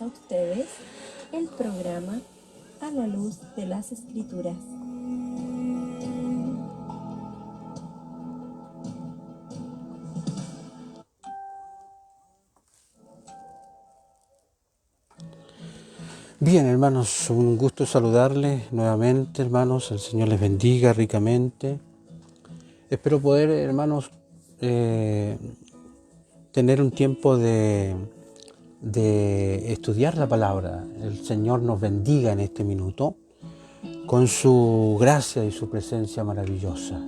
A ustedes el programa A la Luz de las Escrituras. Bien, hermanos, un gusto saludarles nuevamente, hermanos. El Señor les bendiga ricamente. Espero poder, hermanos, tener un tiempo de estudiar la palabra. El Señor nos bendiga en este minuto con su gracia y su presencia maravillosa.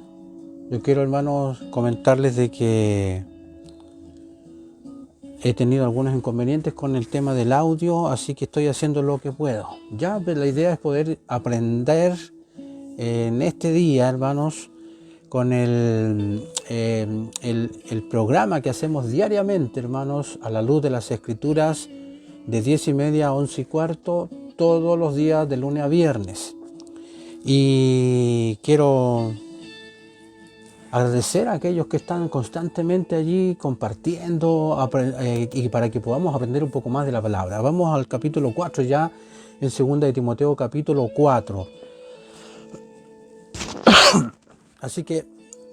Yo quiero, hermanos, comentarles de que he tenido algunos inconvenientes con el tema del audio, así que estoy haciendo lo que puedo. Ya, pues, la idea es poder aprender en este día, hermanos, con el programa que hacemos diariamente, hermanos, a la luz de las Escrituras, de 10:30 a 11:15, todos los días de lunes a viernes. Y quiero agradecer a aquellos que están constantemente allí compartiendo y para que podamos aprender un poco más de la palabra. Vamos al capítulo 4 ya, en 2 de Timoteo capítulo 4. Así que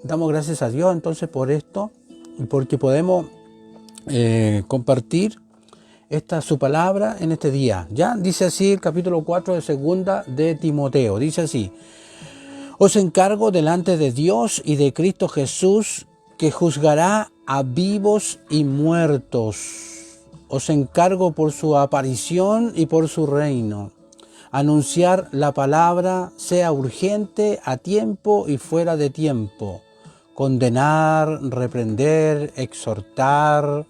damos gracias a Dios entonces por esto, porque podemos compartir su palabra en este día. Ya dice así el capítulo 4 de 2 de Timoteo, dice así: os encargo delante de Dios y de Cristo Jesús, que juzgará a vivos y muertos. Os encargo por su aparición y por su reino. Anunciar la palabra, sea urgente, a tiempo y fuera de tiempo. Condenar, reprender, exhortar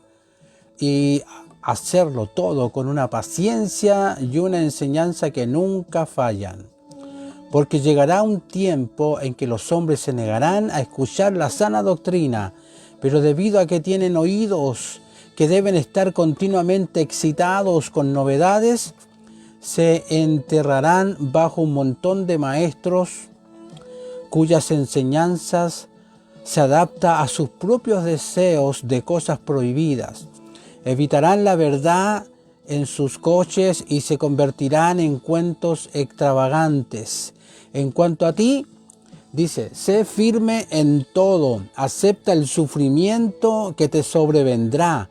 y hacerlo todo con una paciencia y una enseñanza que nunca fallan. Porque llegará un tiempo en que los hombres se negarán a escuchar la sana doctrina, pero debido a que tienen oídos que deben estar continuamente excitados con novedades, se enterrarán bajo un montón de maestros cuyas enseñanzas se adaptan a sus propios deseos de cosas prohibidas. Evitarán la verdad en sus coches y se convertirán en cuentos extravagantes. En cuanto a ti, dice, sé firme en todo, acepta el sufrimiento que te sobrevendrá,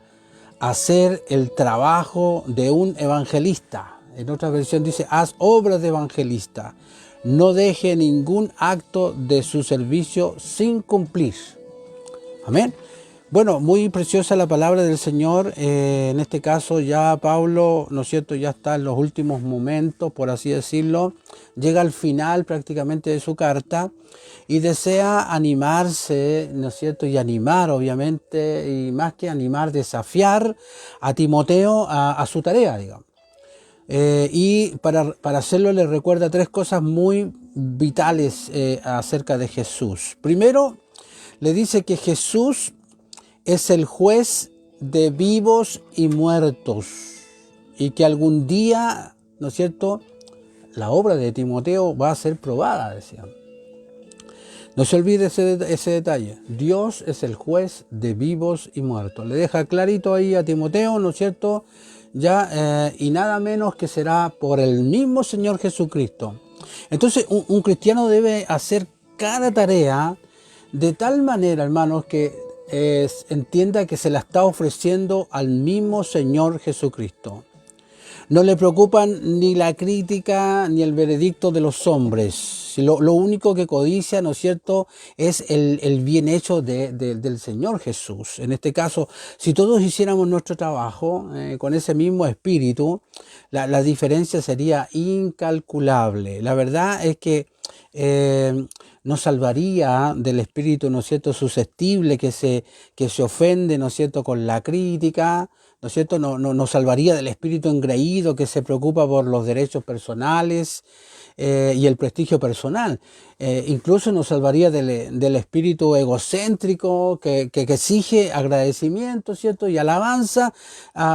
hacer el trabajo de un evangelista. En otra versión dice, haz obras de evangelista. No deje ningún acto de su servicio sin cumplir. Amén. Bueno, muy preciosa la palabra del Señor. En este caso ya Pablo, ¿no es cierto?, ya está en los últimos momentos, por así decirlo. Llega al final prácticamente de su carta y desea animarse, ¿no es cierto?, y animar obviamente, y más que animar, desafiar a Timoteo a su tarea, digamos. Y para hacerlo le recuerda 3 cosas muy vitales acerca de Jesús. Primero, le dice que Jesús es el juez de vivos y muertos, y que algún día, ¿no es cierto?, la obra de Timoteo va a ser probada, decían. No se olvide ese detalle. Dios es el juez de vivos y muertos. Le deja clarito ahí a Timoteo, ¿no es cierto?, ya, y nada menos que será por el mismo Señor Jesucristo. Entonces un cristiano debe hacer cada tarea de tal manera, hermanos, que entienda que se la está ofreciendo al mismo Señor Jesucristo. No le preocupan ni la crítica ni el veredicto de los hombres. Lo único que codicia, ¿no es cierto?, es el bien hecho del Señor Jesús. En este caso, si todos hiciéramos nuestro trabajo con ese mismo espíritu, la diferencia sería incalculable. La verdad es que nos salvaría del espíritu, ¿no es cierto?, susceptible que se ofende, ¿no es cierto?, con la crítica, ¿no es cierto?, nos salvaría del espíritu engreído que se preocupa por los derechos personales y el prestigio personal. Incluso nos salvaría del espíritu egocéntrico que exige agradecimiento, ¿cierto?, y alabanza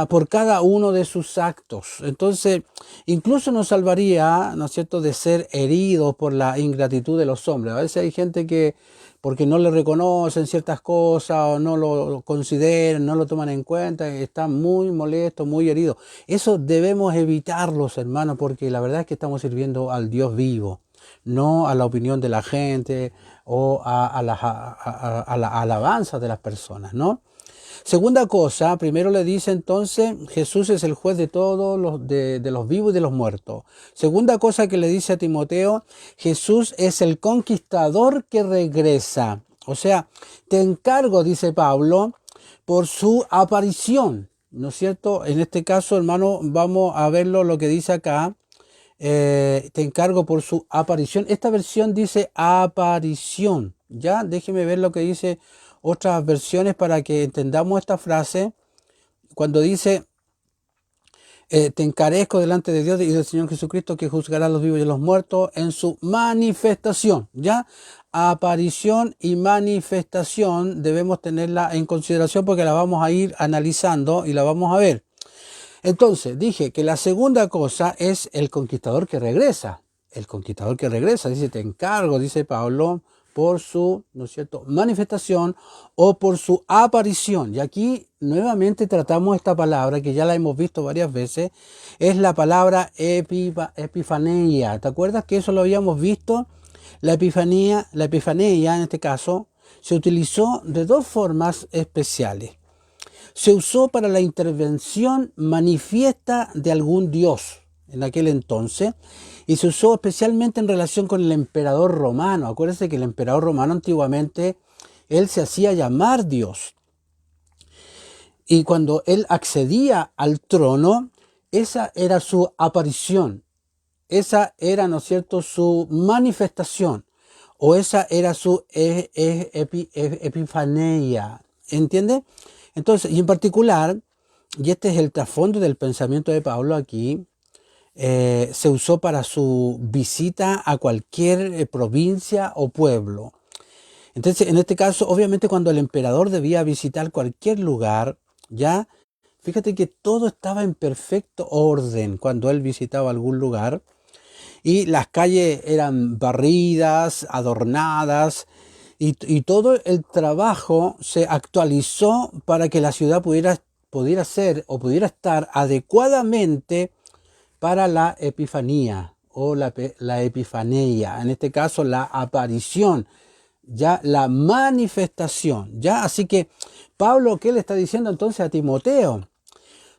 por cada uno de sus actos. Entonces, incluso nos salvaría, ¿no es cierto?, de ser heridos por la ingratitud de los hombres. A veces hay gente que porque no le reconocen ciertas cosas o no lo consideran, no lo toman en cuenta, están muy molestos, muy heridos. Eso debemos evitarlos, hermanos, porque la verdad es que estamos sirviendo al Dios vivo, no a la opinión de la gente o a la alabanza de las personas, ¿no? Segunda cosa, primero le dice entonces, Jesús es el juez de todos de los vivos y de los muertos. Segunda cosa que le dice a Timoteo, Jesús es el conquistador que regresa. O sea, te encargo, dice Pablo, por su aparición, ¿no es cierto? En este caso, hermano, vamos a verlo lo que dice acá. Te encargo por su aparición. Esta versión dice aparición. Ya, déjeme ver lo que dice otras versiones para que entendamos esta frase. Cuando dice, te encarezco delante de Dios y del Señor Jesucristo que juzgará a los vivos y a los muertos en su manifestación. Ya, aparición y manifestación debemos tenerla en consideración porque la vamos a ir analizando y la vamos a ver. Entonces, dije que la segunda cosa es el conquistador que regresa. El conquistador que regresa, dice, te encargo, dice Pablo, por su, ¿no es cierto?, manifestación o por su aparición. Y aquí nuevamente tratamos esta palabra que ya la hemos visto varias veces, es la palabra epifanía. ¿Te acuerdas que eso lo habíamos visto? La epifanía en este caso, se utilizó de dos formas especiales. Se usó para la intervención manifiesta de algún dios en aquel entonces y se usó especialmente en relación con el emperador romano. Acuérdense que el emperador romano antiguamente, él se hacía llamar Dios. Y cuando él accedía al trono, esa era su aparición, esa era, ¿no es cierto?, su manifestación, o esa era su epifanía, ¿entiende? Entonces, y en particular, y este es el trasfondo del pensamiento de Pablo aquí, se usó para su visita a cualquier provincia o pueblo. Entonces, en este caso, obviamente cuando el emperador debía visitar cualquier lugar, ya, fíjate que todo estaba en perfecto orden cuando él visitaba algún lugar y las calles eran barridas, adornadas y todo el trabajo se actualizó para que la ciudad pudiera ser o pudiera estar adecuadamente para la epifanía o la epifanía, en este caso la aparición, ya la manifestación, ya. Así que Pablo, ¿qué le está diciendo entonces a Timoteo?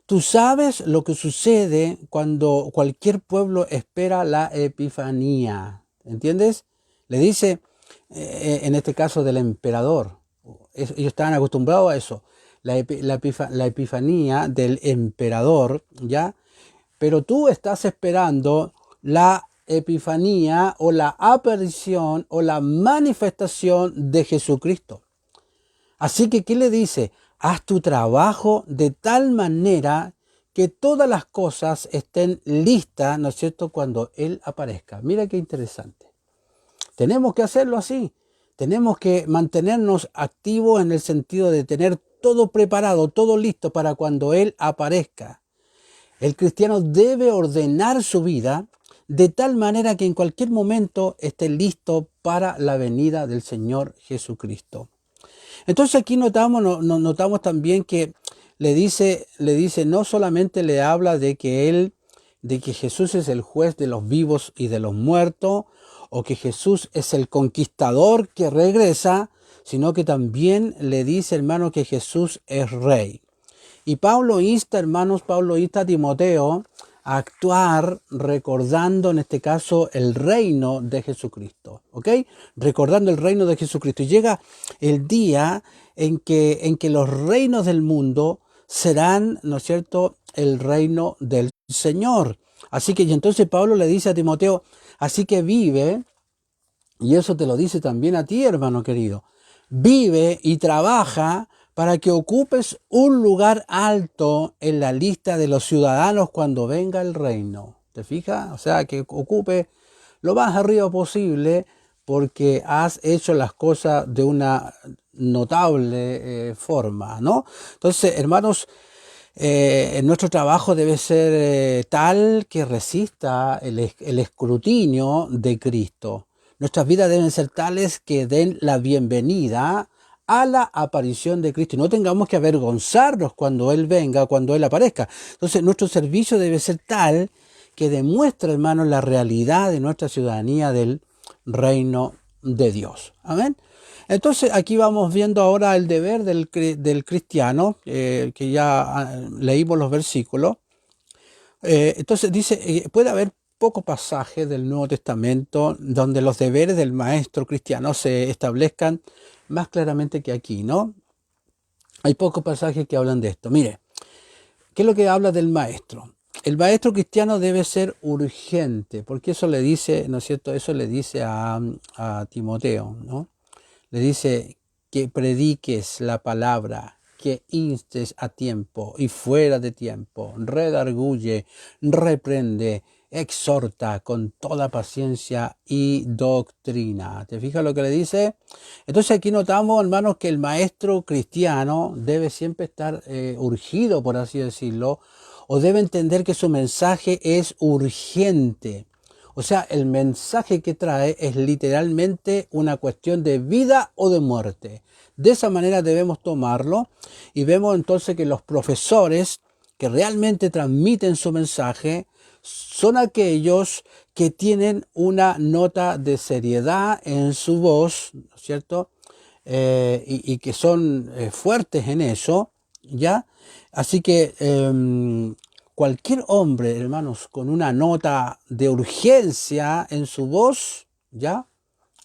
Tú sabes lo que sucede cuando cualquier pueblo espera la epifanía, ¿entiendes? Le dice, en este caso del emperador, ellos estaban acostumbrados a eso, la epifanía del emperador, ¿ya? Pero tú estás esperando la epifanía o la aparición o la manifestación de Jesucristo. Así que, ¿qué le dice? Haz tu trabajo de tal manera que todas las cosas estén listas, ¿no es cierto?, cuando Él aparezca. Mira qué interesante. Tenemos que hacerlo así. Tenemos que mantenernos activos en el sentido de tener todo preparado, todo listo para cuando Él aparezca. El cristiano debe ordenar su vida de tal manera que en cualquier momento esté listo para la venida del Señor Jesucristo. Entonces aquí notamos también que le dice, no solamente le habla de que Jesús es el juez de los vivos y de los muertos, o que Jesús es el conquistador que regresa, sino que también le dice, hermano, que Jesús es rey. Y Pablo insta a Timoteo a actuar recordando en este caso el reino de Jesucristo, ¿ok? Recordando el reino de Jesucristo. Y llega el día en que los reinos del mundo serán, ¿no es cierto?, el reino del Señor. Así que, y entonces Pablo le dice a Timoteo, así que vive, y eso te lo dice también a ti, hermano querido, vive y trabaja para que ocupes un lugar alto en la lista de los ciudadanos cuando venga el reino. ¿Te fijas? O sea, que ocupe lo más arriba posible porque has hecho las cosas de una notable forma, ¿no? Entonces, hermanos, nuestro trabajo debe ser tal que resista el escrutinio de Cristo. Nuestras vidas deben ser tales que den la bienvenida a la aparición de Cristo y no tengamos que avergonzarnos cuando Él venga, cuando Él aparezca. Entonces nuestro servicio debe ser tal que demuestre, hermanos, la realidad de nuestra ciudadanía del reino de Dios. Amén. Entonces aquí vamos viendo ahora el deber del cristiano, que ya leímos los versículos. Entonces dice, puede haber poco pasaje del Nuevo Testamento donde los deberes del maestro cristiano se establezcan más claramente que aquí, ¿no? Hay pocos pasajes que hablan de esto. Mire, ¿qué es lo que habla del maestro? El maestro cristiano debe ser urgente, porque eso le dice, ¿no es cierto? Eso le dice a Timoteo, ¿no? Le dice que prediques la palabra, que instes a tiempo y fuera de tiempo, redarguye, reprende, exhorta con toda paciencia y doctrina. ¿Te fijas lo que le dice? Entonces aquí notamos, hermanos, que el maestro cristiano debe siempre estar urgido, por así decirlo, o debe entender que su mensaje es urgente. O sea, el mensaje que trae es literalmente una cuestión de vida o de muerte. De esa manera debemos tomarlo y vemos entonces que los profesores que realmente transmiten su mensaje son aquellos que tienen una nota de seriedad en su voz, ¿no es cierto? Y que son fuertes en eso, ¿ya? Así que cualquier hombre, hermanos, con una nota de urgencia en su voz, ¿ya?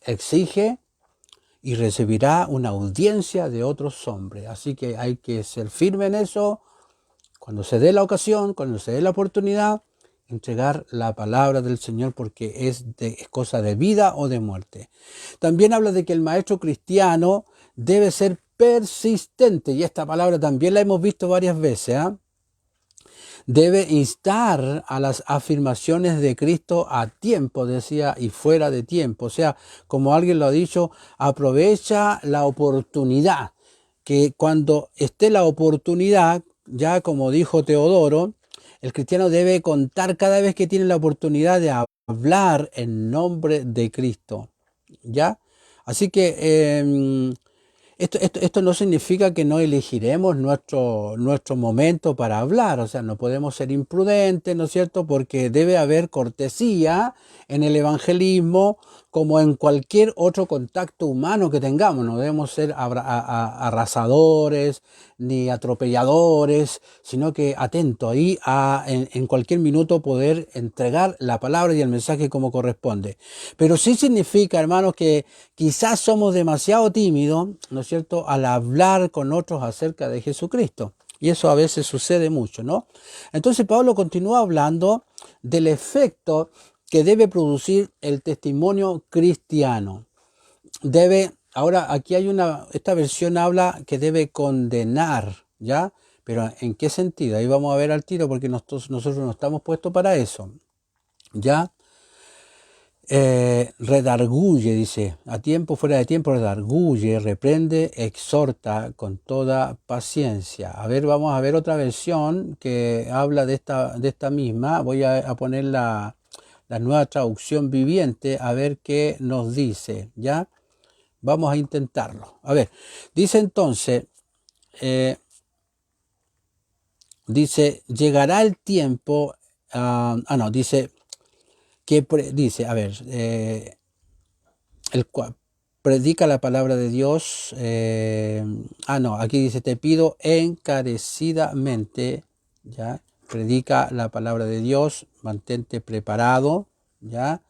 Exige y recibirá una audiencia de otros hombres. Así que hay que ser firme en eso. Cuando se dé la ocasión, cuando se dé la oportunidad, entregar la palabra del Señor porque es cosa de vida o de muerte. También habla de que el maestro cristiano debe ser persistente, y esta palabra también la hemos visto varias veces, ¿eh? Debe instar a las afirmaciones de Cristo a tiempo, decía, y fuera de tiempo. O sea, como alguien lo ha dicho, aprovecha la oportunidad, que cuando esté la oportunidad, ya como dijo Teodoro, el cristiano debe contar cada vez que tiene la oportunidad de hablar en nombre de Cristo, ¿ya? Así que esto no significa que no elegiremos nuestro momento para hablar, o sea, no podemos ser imprudentes, ¿no es cierto? Porque debe haber cortesía en el evangelismo como en cualquier otro contacto humano que tengamos. No debemos ser arrasadores ni atropelladores, sino que atento ahí en cualquier minuto poder entregar la palabra y el mensaje como corresponde. Pero sí significa, hermanos, que quizás somos demasiado tímidos, ¿no es cierto?, al hablar con otros acerca de Jesucristo. Y eso a veces sucede mucho, ¿no? Entonces Pablo continúa hablando del efecto que debe producir el testimonio cristiano. Ahora aquí esta versión habla que debe condenar, ¿ya? Pero ¿en qué sentido? Ahí vamos a ver al tiro porque nosotros no estamos puestos para eso, ¿ya? Redarguye, dice, a tiempo, fuera de tiempo, redarguye, reprende, exhorta con toda paciencia. A ver, vamos a ver otra versión que habla de esta misma. Voy a poner la nueva traducción viviente a ver qué nos dice, ¿ya? Vamos a intentarlo. A ver, dice entonces, llegará el tiempo, dice, dice, a ver, el cual predica la palabra de Dios. Aquí dice, te pido encarecidamente, ¿ya? Predica la palabra de Dios, mantente preparado, ¿ya?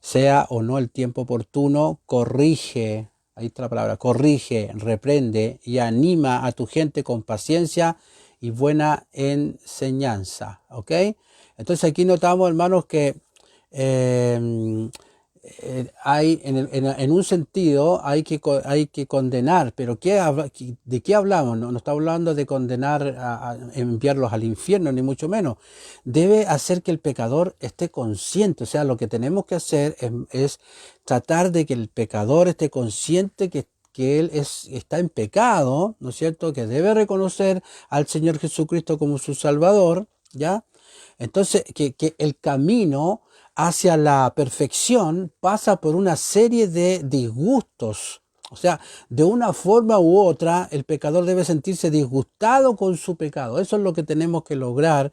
Sea o no el tiempo oportuno, corrige, ahí está la palabra, corrige, reprende y anima a tu gente con paciencia y buena enseñanza, ¿ok? Entonces aquí notamos, hermanos, que hay en un sentido hay que condenar, pero ¿de qué hablamos? No está hablando de condenar, a enviarlos al infierno, ni mucho menos. Debe hacer que el pecador esté consciente, o sea, lo que tenemos que hacer es tratar de que el pecador esté consciente que él está en pecado, ¿no es cierto? Que debe reconocer al Señor Jesucristo como su Salvador, ¿ya? Entonces, que el camino hacia la perfección pasa por una serie de disgustos. O sea, de una forma u otra, el pecador debe sentirse disgustado con su pecado. Eso es lo que tenemos que lograr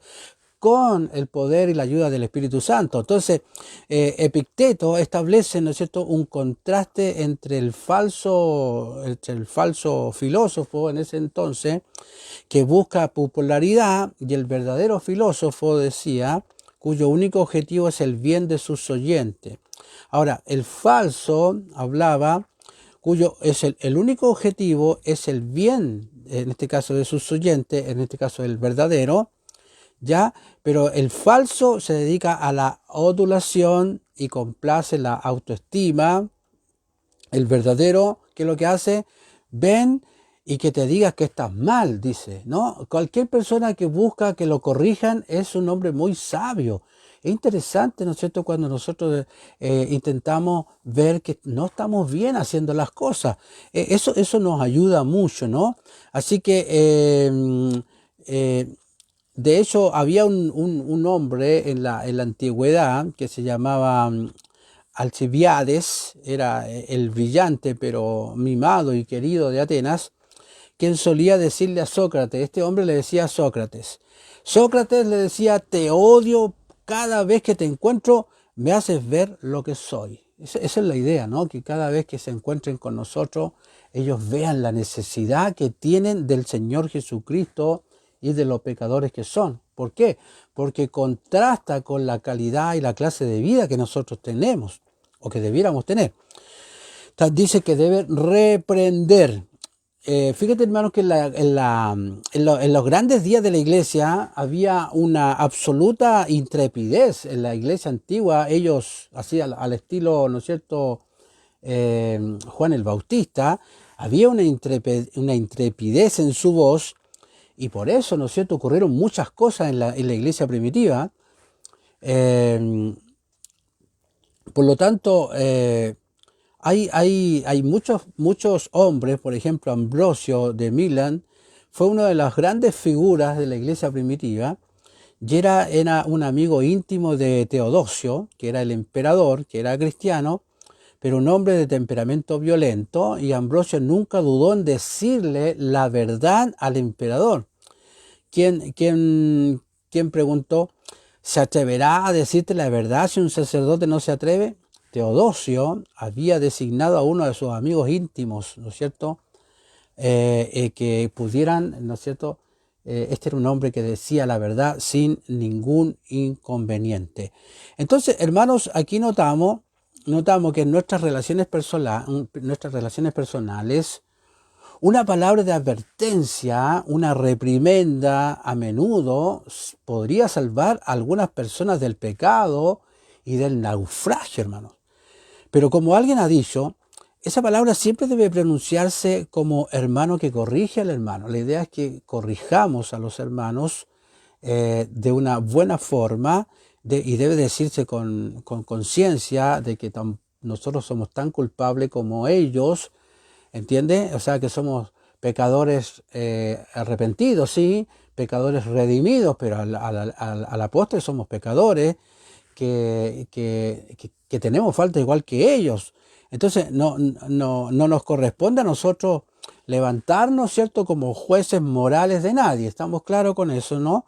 con el poder y la ayuda del Espíritu Santo. Entonces, Epicteto establece, ¿no es cierto?, un contraste entre el falso filósofo en ese entonces, que busca popularidad, y el verdadero filósofo, decía, cuyo único objetivo es el bien de sus oyentes. Ahora, el falso hablaba, cuyo es el único objetivo es el bien, en este caso de sus oyentes, en este caso el verdadero, ¿ya? Pero el falso se dedica a la adulación y complace la autoestima. El verdadero, ¿qué es lo que hace? Ven y que te digas que estás mal, dice, ¿no? Cualquier persona que busca que lo corrijan es un hombre muy sabio. Es interesante, ¿no es cierto?, cuando nosotros intentamos ver que no estamos bien haciendo las cosas. Eso nos ayuda mucho, ¿no? Así que, de hecho, había un hombre en la antigüedad que se llamaba Alcibiades, era el brillante pero mimado y querido de Atenas, quien solía decirle a Sócrates, este hombre le decía a Sócrates, Sócrates le decía, te odio cada vez que te encuentro, me haces ver lo que soy. Esa es la idea, ¿no? Que cada vez que se encuentren con nosotros, ellos vean la necesidad que tienen del Señor Jesucristo y de los pecadores que son. ¿Por qué? Porque contrasta con la calidad y la clase de vida que nosotros tenemos, o que debiéramos tener. Dice que debe reprender. Fíjate, hermanos, que en los grandes días de la iglesia había una absoluta intrepidez. En la iglesia antigua, ellos, así al estilo, ¿no es cierto?, Juan el Bautista, había una intrepidez en su voz, y por eso, ¿no es cierto?, ocurrieron muchas cosas en la iglesia primitiva. Por lo tanto, hay muchos hombres, por ejemplo, Ambrosio de Milán fue una de las grandes figuras de la iglesia primitiva, y era un amigo íntimo de Teodosio, que era el emperador, que era cristiano, pero un hombre de temperamento violento, y Ambrosio nunca dudó en decirle la verdad al emperador. ¿Quién preguntó? ¿Se atreverá a decirte la verdad si un sacerdote no se atreve? Teodosio había designado a uno de sus amigos íntimos, ¿no es cierto?, que pudieran, ¿no es cierto?, este era un hombre que decía la verdad sin ningún inconveniente. Entonces, hermanos, aquí notamos que en nuestras relaciones personales, una palabra de advertencia, una reprimenda, a menudo podría salvar a algunas personas del pecado y del naufragio, hermanos. Pero como alguien ha dicho, esa palabra siempre debe pronunciarse como hermano que corrige al hermano. La idea es que corrijamos a los hermanos de una buena forma, y debe decirse con conciencia de que nosotros somos tan culpables como ellos, ¿entiende? O sea, que somos pecadores arrepentidos, sí, pecadores redimidos, pero a la postre somos pecadores que tenemos falta igual que ellos. Entonces, no nos corresponde a nosotros levantarnos, ¿cierto?, como jueces morales de nadie. Estamos claros con eso, ¿no?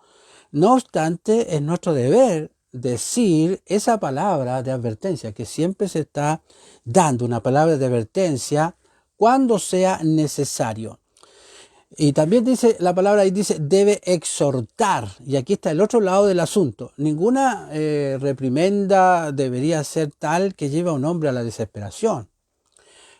No obstante, es nuestro deber decir esa palabra de advertencia, que siempre se está dando una palabra de advertencia cuando sea necesario. Y también dice la palabra ahí, dice, debe exhortar. Y aquí está el otro lado del asunto. Ninguna reprimenda debería ser tal que lleve a un hombre a la desesperación.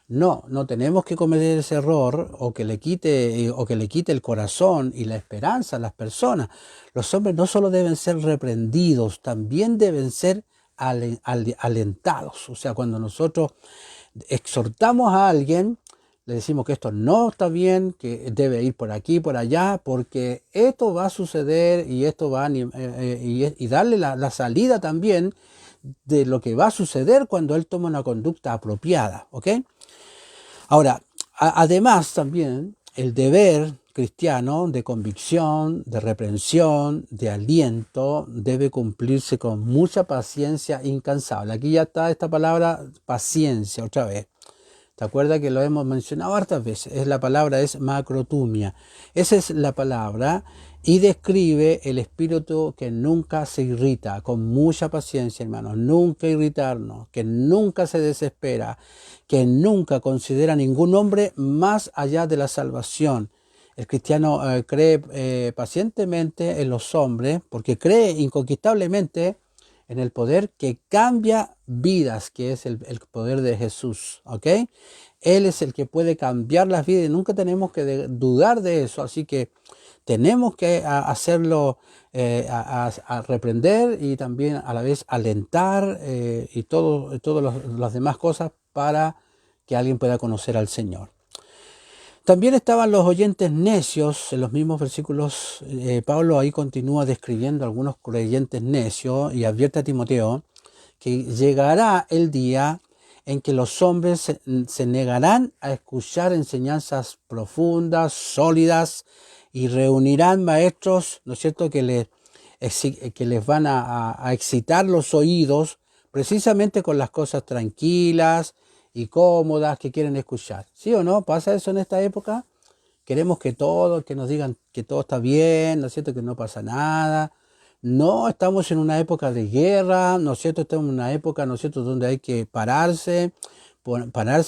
No tenemos que cometer ese error o que le quite el corazón y la esperanza a las personas. Los hombres no solo deben ser reprendidos, también deben ser alentados. O sea, cuando nosotros exhortamos a alguien, le decimos que esto no está bien, que debe ir por aquí, por allá, porque esto va a suceder y esto va y darle la salida también de lo que va a suceder cuando él toma una conducta apropiada, ¿ok? Ahora, además también el deber cristiano de convicción, de reprensión, de aliento, debe cumplirse con mucha paciencia incansable. Aquí ya está esta palabra paciencia otra vez. ¿Te acuerdas que lo hemos mencionado hartas veces? La palabra es macrotumia. Esa es la palabra y describe el espíritu que nunca se irrita, con mucha paciencia, hermanos. Nunca irritarnos, que nunca se desespera, que nunca considera ningún hombre más allá de la salvación. El cristiano cree pacientemente en los hombres porque cree inconquistablemente en el poder que cambia vidas, que es el poder de Jesús, ¿ok? Él es el que puede cambiar las vidas y nunca tenemos que dudar de eso, así que tenemos que hacerlo, a reprender y también a la vez alentar y todas las demás cosas para que alguien pueda conocer al Señor. También estaban los oyentes necios, en los mismos versículos. Pablo ahí continúa describiendo algunos creyentes necios y advierte a Timoteo que llegará el día en que los hombres se negarán a escuchar enseñanzas profundas, sólidas, y reunirán maestros, ¿no es cierto?, que les van a excitar los oídos precisamente con las cosas tranquilas y cómodas que quieren escuchar. ¿Sí o no? ¿Pasa eso en esta época? Queremos que nos digan que todo está bien, ¿no es cierto?, que no pasa nada. No, estamos en una época de guerra, ¿no es cierto? Estamos en una época, ¿no es cierto?, donde hay que pararse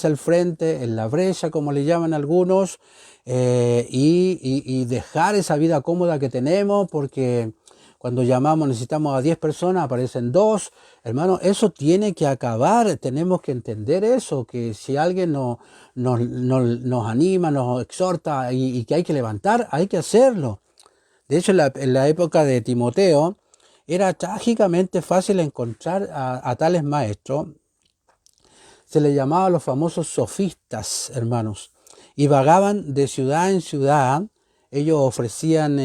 al frente, en la brecha, como le llaman algunos, y dejar esa vida cómoda que tenemos, porque cuando llamamos necesitamos a 10 personas, aparecen 2. Hermano, eso tiene que acabar. Tenemos que entender eso, que si alguien nos anima, nos exhorta y que hay que levantar, hay que hacerlo. De hecho, en la época de Timoteo era trágicamente fácil encontrar a tales maestros. Se les llamaba los famosos sofistas, hermanos, y vagaban de ciudad en ciudad. Ellos ofrecían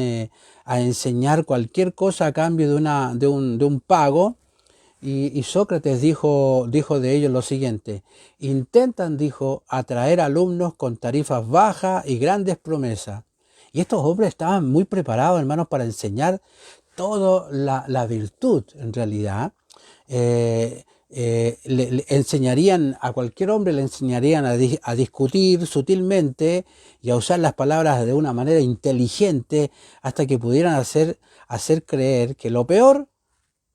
a enseñar cualquier cosa a cambio de un pago. Y Sócrates dijo de ellos lo siguiente: intentan, dijo, atraer alumnos con tarifas bajas y grandes promesas. Y estos hombres estaban muy preparados, hermanos, para enseñar toda la virtud, en realidad. Le enseñarían a cualquier hombre, le enseñarían a discutir sutilmente y a usar las palabras de una manera inteligente hasta que pudieran hacer creer que lo peor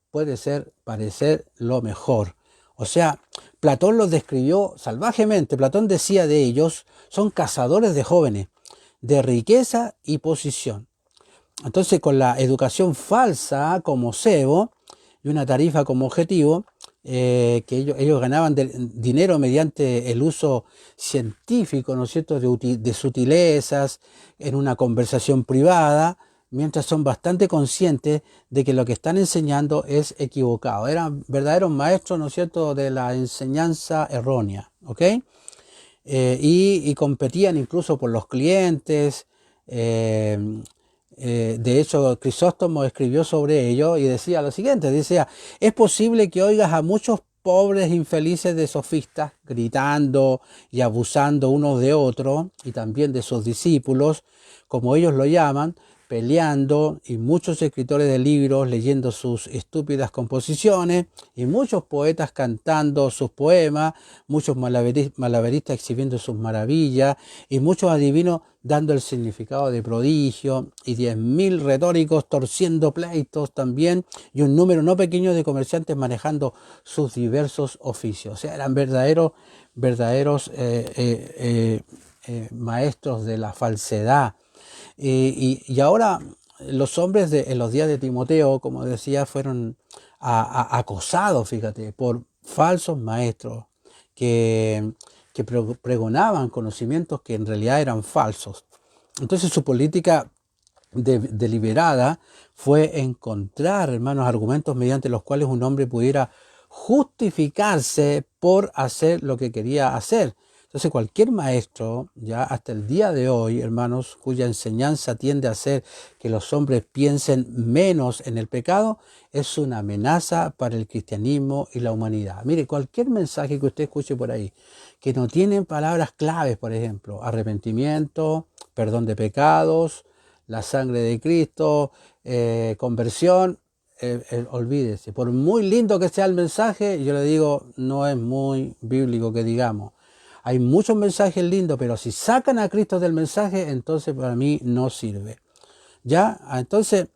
puede parecer lo mejor. O sea, Platón los describió salvajemente. Platón decía de ellos: son cazadores de jóvenes, de riqueza y posición. Entonces, con la educación falsa como cebo y una tarifa como objetivo, que ellos ganaban dinero mediante el uso científico, ¿no es cierto?, de sutilezas en una conversación privada, mientras son bastante conscientes de que lo que están enseñando es equivocado. Eran verdaderos maestros, ¿no es cierto?, de la enseñanza errónea, ¿ok? Y competían incluso por los clientes. De hecho, Crisóstomo escribió sobre ello y decía lo siguiente: decía, es posible que oigas a muchos pobres infelices de sofistas gritando y abusando unos de otros y también de sus discípulos, como ellos lo llaman, peleando, y muchos escritores de libros leyendo sus estúpidas composiciones, y muchos poetas cantando sus poemas, muchos malabaristas exhibiendo sus maravillas, y muchos adivinos dando el significado de prodigio, y 10.000 retóricos torciendo pleitos también, y un número no pequeño de comerciantes manejando sus diversos oficios. O sea, eran verdaderos maestros de la falsedad. Y ahora los hombres en los días de Timoteo, como decía, fueron acosados, fíjate, por falsos maestros que pregonaban conocimientos que en realidad eran falsos. Entonces su política deliberada fue encontrar, hermanos, argumentos mediante los cuales un hombre pudiera justificarse por hacer lo que quería hacer. Entonces cualquier maestro, ya hasta el día de hoy, hermanos, cuya enseñanza tiende a hacer que los hombres piensen menos en el pecado, es una amenaza para el cristianismo y la humanidad. Mire, cualquier mensaje que usted escuche por ahí, que no tienen palabras claves, por ejemplo, arrepentimiento, perdón de pecados, la sangre de Cristo, conversión, olvídese. Por muy lindo que sea el mensaje, yo le digo, no es muy bíblico que digamos. Hay muchos mensajes lindos, pero si sacan a Cristo del mensaje, entonces para mí no sirve. ¿Ya? Entonces,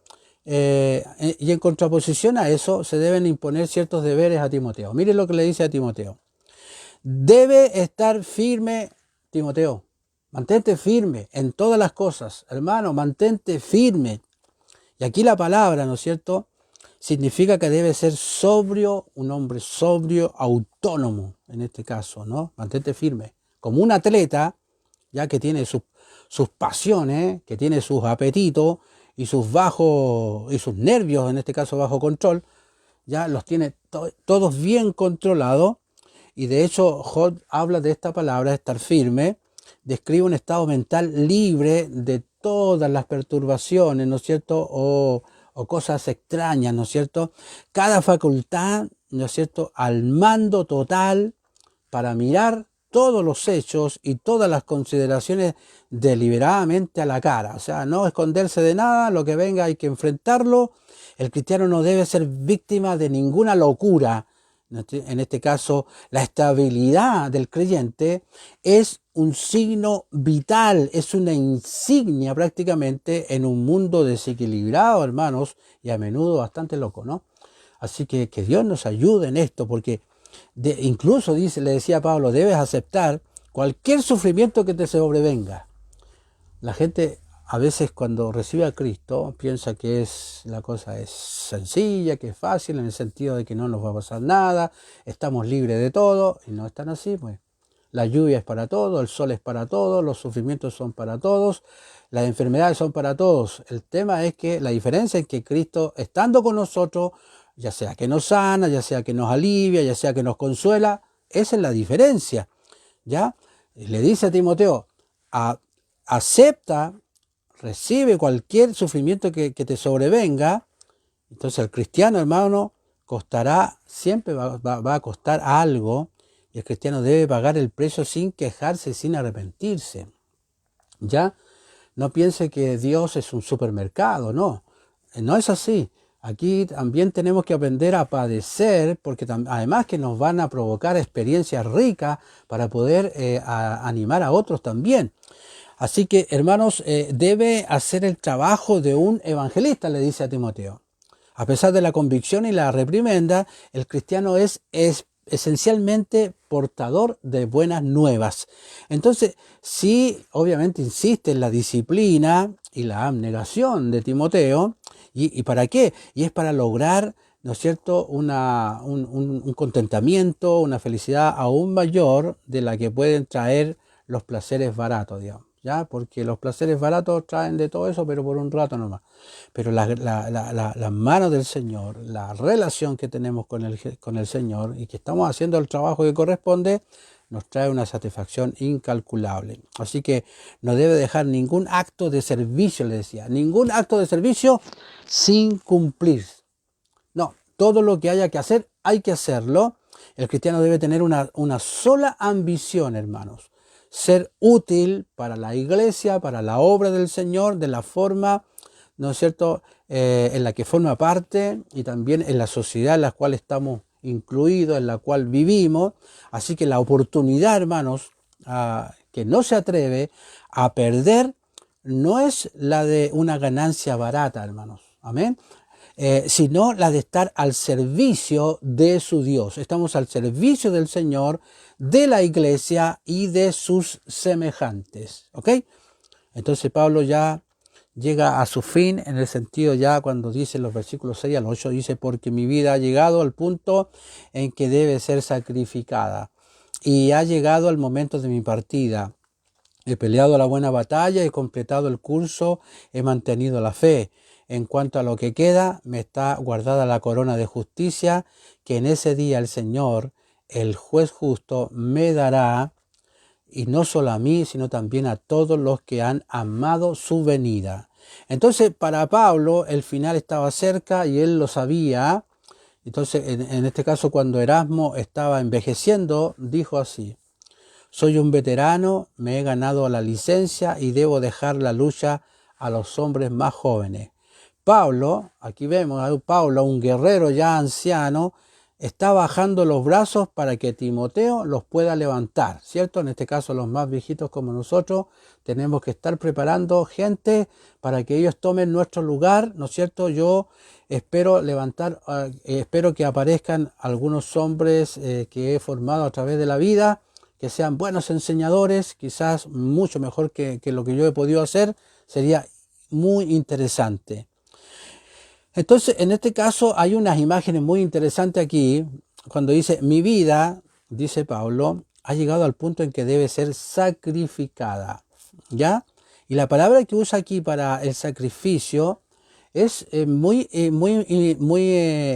y en contraposición a eso, se deben imponer ciertos deberes a Timoteo. Mire lo que le dice a Timoteo. Debe estar firme, Timoteo. Mantente firme en todas las cosas. Hermano, mantente firme. Y aquí la palabra, ¿no es cierto?, significa que debe ser sobrio, un hombre sobrio, autónomo, en este caso, ¿no? Mantente firme. Como un atleta, ya que tiene sus pasiones, que tiene sus apetitos y sus nervios, en este caso bajo control, ya los tiene todos bien controlados. Y de hecho, Job habla de esta palabra, estar firme, describe un estado mental libre de todas las perturbaciones, ¿no es cierto?, o cosas extrañas, ¿no es cierto? Cada facultad, ¿no es cierto?, al mando total para mirar todos los hechos y todas las consideraciones deliberadamente a la cara. O sea, no esconderse de nada, lo que venga hay que enfrentarlo. El cristiano no debe ser víctima de ninguna locura. En este caso, la estabilidad del creyente es un signo vital, es una insignia prácticamente en un mundo desequilibrado, hermanos, y a menudo bastante loco, ¿no? Así que Dios nos ayude en esto, porque incluso le decía Pablo, debes aceptar cualquier sufrimiento que te sobrevenga. La gente a veces cuando recibe a Cristo piensa que la cosa es sencilla, que es fácil, en el sentido de que no nos va a pasar nada, estamos libres de todo, y no están así, pues. La lluvia es para todos, el sol es para todos, los sufrimientos son para todos, las enfermedades son para todos. El tema es que la diferencia es que Cristo, estando con nosotros, ya sea que nos sana, ya sea que nos alivia, ya sea que nos consuela, esa es la diferencia, ¿ya? Le dice a Timoteo, acepta, recibe cualquier sufrimiento que te sobrevenga. Entonces el cristiano, hermano, costará, siempre va a costar algo, y el cristiano debe pagar el precio sin quejarse, sin arrepentirse. ¿Ya? No piense que Dios es un supermercado, no es así. Aquí también tenemos que aprender a padecer, porque además que nos van a provocar experiencias ricas para poder animar a otros también. Así que, hermanos, debe hacer el trabajo de un evangelista, le dice a Timoteo. A pesar de la convicción y la reprimenda, el cristiano es esencialmente portador de buenas nuevas. Entonces, sí, obviamente insiste en la disciplina y la abnegación de Timoteo. ¿Y para qué? Y es para lograr, ¿no es cierto?, un contentamiento, una felicidad aún mayor de la que pueden traer los placeres baratos, digamos. ¿Ya? Porque los placeres baratos traen de todo eso, pero por un rato nomás. Pero las manos del Señor, la relación que tenemos con el Señor y que estamos haciendo el trabajo que corresponde, nos trae una satisfacción incalculable. Así que no debe dejar ningún acto de servicio, le decía, ningún acto de servicio sin cumplir. No, todo lo que haya que hacer, hay que hacerlo. El cristiano debe tener una sola ambición, hermanos: ser útil para la iglesia, para la obra del Señor, de la forma, ¿no es cierto?, en la que forma parte, y también en la sociedad en la cual estamos incluidos, en la cual vivimos. Así que la oportunidad, hermanos, que no se atreve a perder, no es la de una ganancia barata, hermanos. Amén. Sino la de estar al servicio de su Dios. Estamos al servicio del Señor, de la iglesia y de sus semejantes. ¿Ok? Entonces Pablo ya llega a su fin, en el sentido ya cuando dice en los versículos 6 al 8, dice: porque mi vida ha llegado al punto en que debe ser sacrificada, y ha llegado el momento de mi partida. He peleado la buena batalla, he completado el curso, he mantenido la fe. En cuanto a lo que queda, me está guardada la corona de justicia, que en ese día el Señor, el juez justo, me dará, y no solo a mí, sino también a todos los que han amado su venida. Entonces, para Pablo, el final estaba cerca y él lo sabía. Entonces, en este caso, cuando Erasmo estaba envejeciendo, dijo así: soy un veterano, me he ganado la licencia y debo dejar la lucha a los hombres más jóvenes. Pablo, aquí vemos a Pablo, un guerrero ya anciano, está bajando los brazos para que Timoteo los pueda levantar, ¿cierto? En este caso, los más viejitos como nosotros, tenemos que estar preparando gente para que ellos tomen nuestro lugar, ¿no es cierto? Yo espero espero que aparezcan algunos hombres que he formado a través de la vida, que sean buenos enseñadores, quizás mucho mejor que lo que yo he podido hacer, sería muy interesante. Entonces, en este caso hay unas imágenes muy interesantes aquí, cuando dice, mi vida, dice Pablo, ha llegado al punto en que debe ser sacrificada, ¿ya? Y la palabra que usa aquí para el sacrificio es muy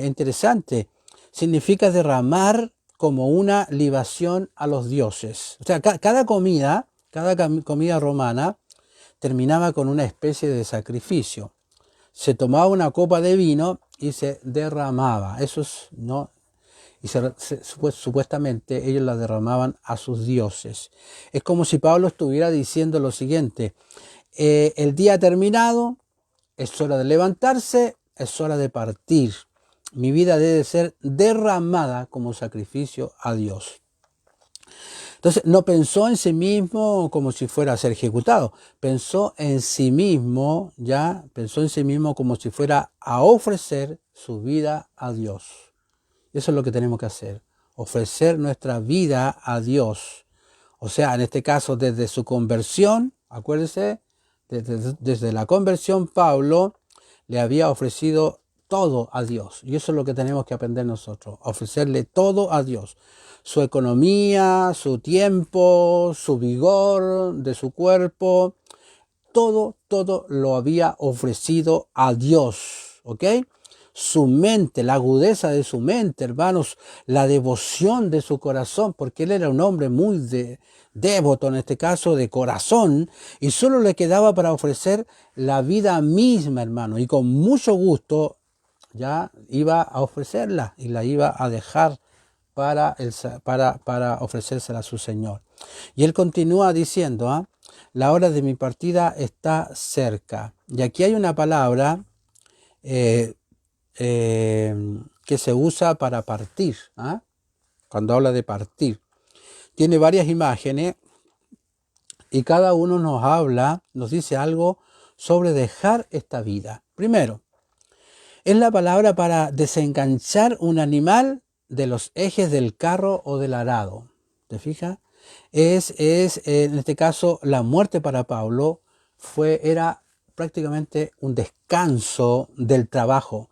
interesante. Significa derramar como una libación a los dioses. O sea, cada comida romana terminaba con una especie de sacrificio. Se tomaba una copa de vino y se derramaba. Eso es, ¿no? Y supuestamente ellos la derramaban a sus dioses. Es como si Pablo estuviera diciendo lo siguiente: el día ha terminado, es hora de levantarse, es hora de partir. Mi vida debe ser derramada como sacrificio a Dios. Entonces, no pensó en sí mismo como si fuera a ser ejecutado. Pensó en sí mismo, pensó en sí mismo como si fuera a ofrecer su vida a Dios. Eso es lo que tenemos que hacer. Ofrecer nuestra vida a Dios. O sea, en este caso, desde su conversión, acuérdense, desde la conversión, Pablo le había ofrecido todo a Dios. Y eso es lo que tenemos que aprender nosotros. Ofrecerle todo a Dios. Su economía, su tiempo, su vigor de su cuerpo, todo lo había ofrecido a Dios, ¿ok? Su mente, la agudeza de su mente, hermanos, la devoción de su corazón, porque él era un hombre muy devoto, en este caso de corazón, y solo le quedaba para ofrecer la vida misma, hermano, y con mucho gusto ya iba a ofrecerla y la iba a dejar para ofrecérsela a su Señor. Y él continúa diciendo, la hora de mi partida está cerca. Y aquí hay una palabra que se usa para partir, cuando habla de partir. Tiene varias imágenes y cada uno nos dice algo sobre dejar esta vida. Primero, es la palabra para desenganchar un animal de los ejes del carro o del arado. ¿Te fijas? Es en este caso la muerte para Pablo era prácticamente un descanso del trabajo.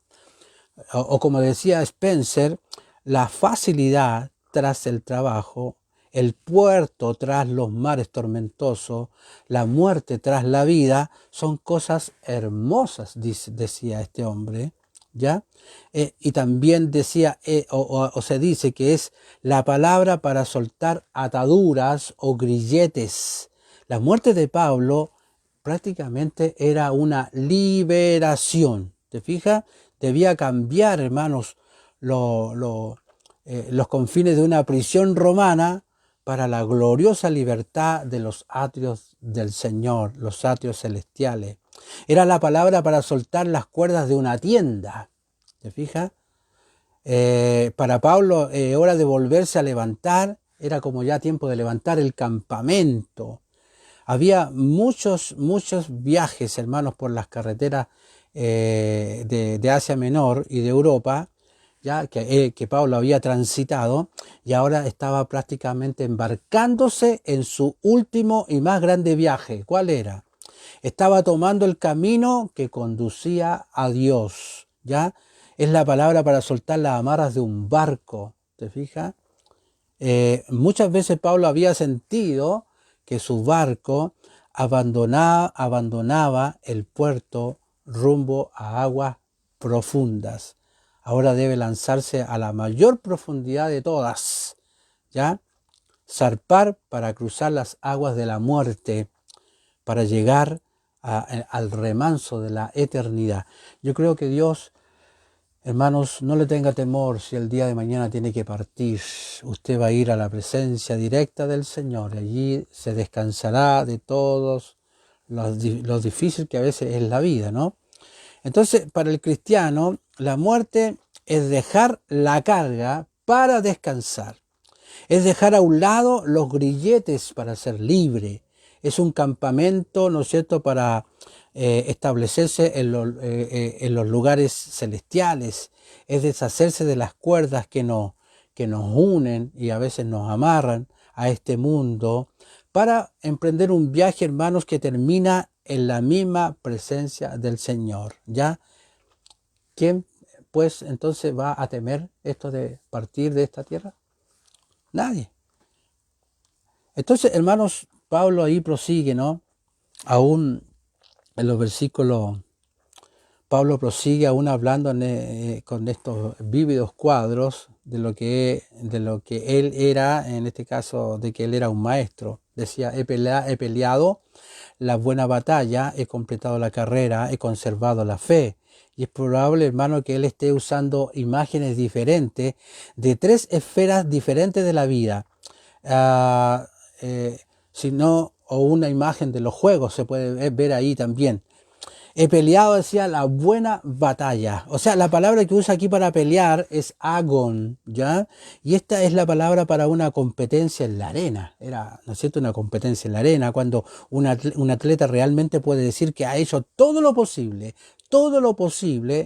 O como decía Spencer, la facilidad tras el trabajo, el puerto tras los mares tormentosos, la muerte tras la vida, son cosas hermosas, decía este hombre, ¿ya? Y también decía, o se dice que es la palabra para soltar ataduras o grilletes. La muerte de Pablo prácticamente era una liberación, ¿te fijas? Debía cambiar, hermanos, los confines de una prisión romana para la gloriosa libertad de los atrios del Señor, los atrios celestiales. Era la palabra para soltar las cuerdas de una tienda, ¿te fijas? Para Pablo, hora de volverse a levantar, era como ya tiempo de levantar el campamento. Había muchos viajes, hermanos, por las carreteras de Asia Menor y de Europa, ya que Pablo había transitado, y ahora estaba prácticamente embarcándose en su último y más grande viaje. ¿Cuál era? Estaba tomando el camino que conducía a Dios, ¿ya? Es la palabra para soltar las amarras de un barco, ¿te fijas? Muchas veces Pablo había sentido que su barco abandonaba el puerto rumbo a aguas profundas. Ahora debe lanzarse a la mayor profundidad de todas, ¿ya? zarpar para cruzar las aguas de la muerte, para llegar al remanso de la eternidad. Yo creo que Dios, hermanos, no le tenga temor si el día de mañana tiene que partir. Usted va a ir a la presencia directa del Señor y allí se descansará de todos los difíciles que a veces es la vida, ¿no? Entonces, para el cristiano, la muerte es dejar la carga para descansar. Es dejar a un lado los grilletes para ser libre. Es un campamento, ¿no es cierto?, para establecerse en los lugares celestiales. Es deshacerse de las cuerdas que nos unen y a veces nos amarran a este mundo para emprender un viaje, hermanos, que termina en la misma presencia del Señor. ¿Ya? ¿Quién, pues, entonces va a temer esto de partir de esta tierra? Nadie. Entonces, hermanos, Pablo ahí prosigue, ¿no? Aún en los versículos, Pablo prosigue aún hablando con estos vívidos cuadros de lo que él era, en este caso, de que él era un maestro. Decía, he peleado la buena batalla, he completado la carrera, he conservado la fe. Y es probable, hermano, que él esté usando imágenes diferentes de tres esferas diferentes de la vida. Sino, o una imagen de los juegos se puede ver ahí también. He peleado, decía, la buena batalla. O sea, la palabra que usa aquí para pelear es agon, ¿ya? Y esta es la palabra para una competencia en la arena. Era, ¿no es cierto?, una competencia en la arena, cuando un atleta realmente puede decir que ha hecho todo lo posible,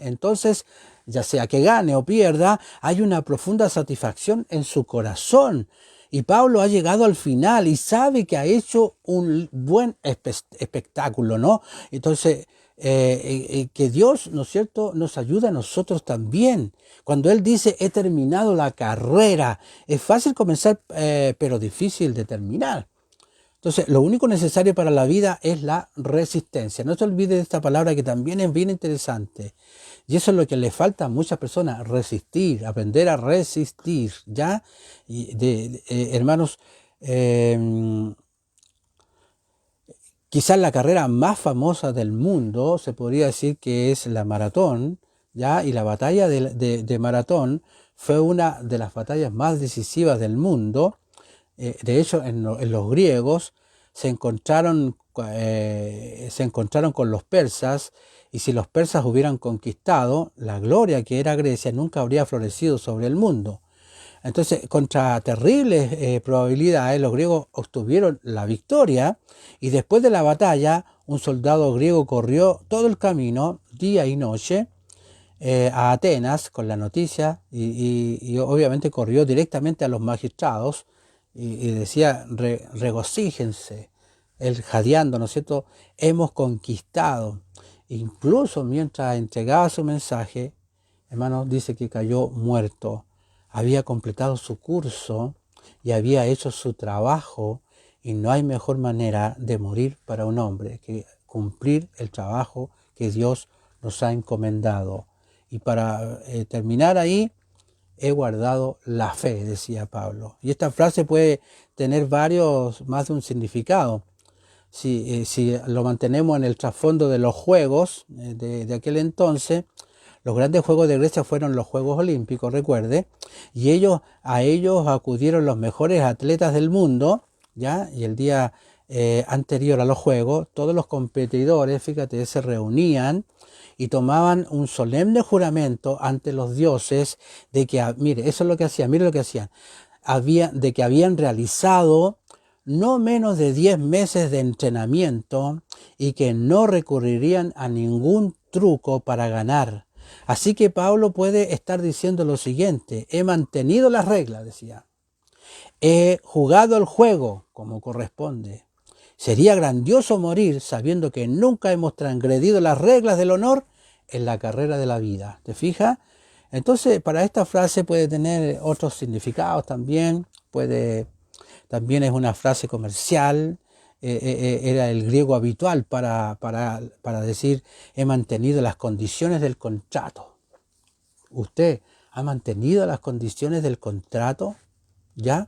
entonces, ya sea que gane o pierda, hay una profunda satisfacción en su corazón. Y Pablo ha llegado al final y sabe que ha hecho un buen espectáculo, ¿no? Entonces, que Dios, ¿no es cierto?, nos ayuda a nosotros también. Cuando Él dice, he terminado la carrera, es fácil comenzar, pero difícil de terminar. Entonces, lo único necesario para la vida es la resistencia. No se olvide de esta palabra que también es bien interesante. Y eso es lo que le falta a muchas personas, resistir, aprender a resistir, ¿ya? Y hermanos, quizás la carrera más famosa del mundo, se podría decir que es la maratón, ¿ya? Y la batalla de maratón fue una de las batallas más decisivas del mundo. De hecho, en los griegos se encontraron con los persas, y si los persas hubieran conquistado, la gloria que era Grecia nunca habría florecido sobre el mundo. Entonces, contra terribles probabilidades, los griegos obtuvieron la victoria, y después de la batalla, un soldado griego corrió todo el camino, día y noche, a Atenas con la noticia, y obviamente corrió directamente a los magistrados y decía, regocíjense, él jadeando, ¿no es cierto? Hemos conquistado. Incluso mientras entregaba su mensaje, hermanos, dice que cayó muerto. Había completado su curso y había hecho su trabajo, y no hay mejor manera de morir para un hombre que cumplir el trabajo que Dios nos ha encomendado. Y para terminar ahí, he guardado la fe, decía Pablo. Y esta frase puede tener más de un significado. Si lo mantenemos en el trasfondo de los juegos de aquel entonces, los grandes juegos de Grecia fueron los Juegos Olímpicos, recuerde, y a ellos acudieron los mejores atletas del mundo, ¿ya? Y el día anterior a los Juegos, todos los competidores, fíjate, se reunían y tomaban un solemne juramento ante los dioses de que, mire, eso es lo que hacían, mire lo que hacían, de que habían realizado no menos de 10 meses de entrenamiento y que no recurrirían a ningún truco para ganar. Así que Pablo puede estar diciendo lo siguiente: he mantenido las reglas, decía. He jugado el juego como corresponde. Sería grandioso morir sabiendo que nunca hemos transgredido las reglas del honor en la carrera de la vida. ¿Te fijas? Entonces, para esta frase puede tener otros significados también. También es una frase comercial. Era el griego habitual para decir, he mantenido las condiciones del contrato. ¿Usted ha mantenido las condiciones del contrato? ¿Ya?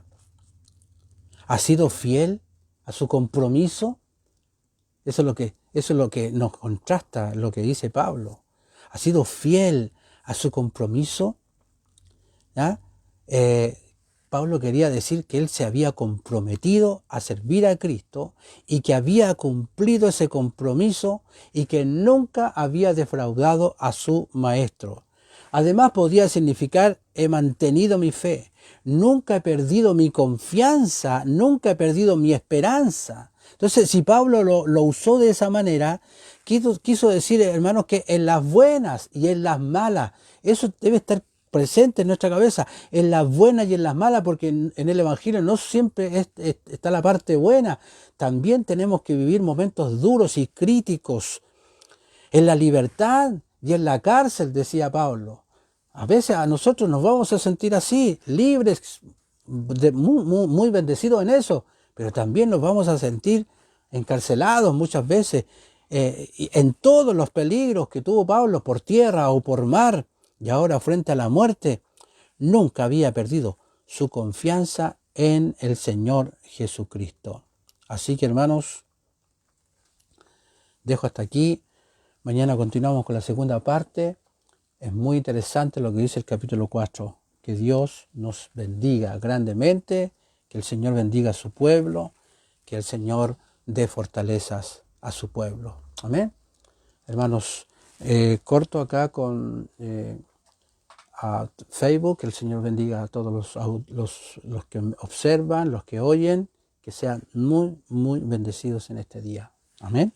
¿Ha sido fiel a su compromiso? Eso es lo que nos contrasta lo que dice Pablo. ¿Ha sido fiel a su compromiso? ¿Ya? Pablo quería decir que él se había comprometido a servir a Cristo y que había cumplido ese compromiso y que nunca había defraudado a su maestro. Además podía significar: he mantenido mi fe, nunca he perdido mi confianza, nunca he perdido mi esperanza. Entonces, si Pablo lo usó de esa manera, quiso decir, hermanos, que en las buenas y en las malas, eso debe estar presente en nuestra cabeza, en las buenas y en las malas, porque en el Evangelio no siempre está la parte buena. También tenemos que vivir momentos duros y críticos, en la libertad y en la cárcel, decía Pablo. A veces a nosotros nos vamos a sentir así, libres, muy bendecidos en eso, pero también nos vamos a sentir encarcelados muchas veces, en todos los peligros que tuvo Pablo por tierra o por mar, y ahora frente a la muerte. Nunca había perdido su confianza en el Señor Jesucristo. Así que, hermanos, dejo hasta aquí. Mañana continuamos con la segunda parte. Es muy interesante lo que dice el capítulo 4. Que Dios nos bendiga grandemente, que el Señor bendiga a su pueblo, que el Señor dé fortalezas a su pueblo. Amén. Hermanos, corto acá con a Facebook. Que el Señor bendiga a todos los que observan, los que oyen, que sean muy bendecidos en este día. Amén.